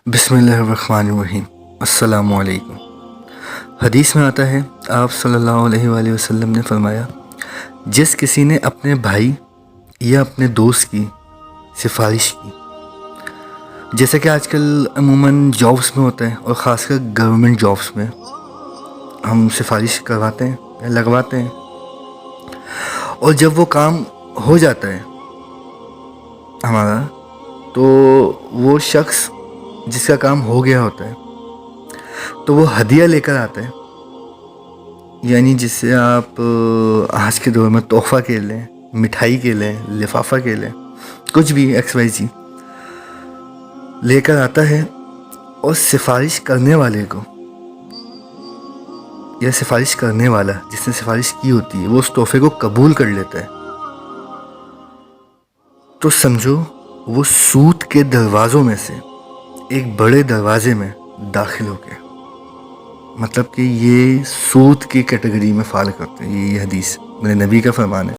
بسم اللہ الرحمن الرحیم۔ السلام علیکم۔ حدیث میں آتا ہے، آپ صلی اللہ علیہ وآلہ وسلم نے فرمایا، جس کسی نے اپنے بھائی یا اپنے دوست کی سفارش کی، جیسا کہ آج کل عموماً جابس میں ہوتا ہے اور خاص کر گورنمنٹ جابس میں ہم سفارش کرواتے ہیں یا لگواتے ہیں، اور جب وہ کام ہو جاتا ہے ہمارا، تو وہ شخص جس کا کام ہو گیا ہوتا ہے تو وہ ہدیہ لے کر آتا ہے، یعنی جس سے آپ آج کے دور میں تحفہ کہہ لیں، مٹھائی کہہ لیں، لفافہ کہہ لیں، کچھ بھی ایکس وائی زی لے کر آتا ہے، اور سفارش کرنے والے کو یا سفارش کرنے والا جس نے سفارش کی ہوتی ہے وہ اس تحفے کو قبول کر لیتا ہے، تو سمجھو وہ سود کے دروازوں میں سے ایک بڑے دروازے میں داخل ہو گیا۔ مطلب کہ یہ سود کی کیٹیگری میں فال کرتے ہیں، یہ حدیث میرے نبی کا فرمان ہے۔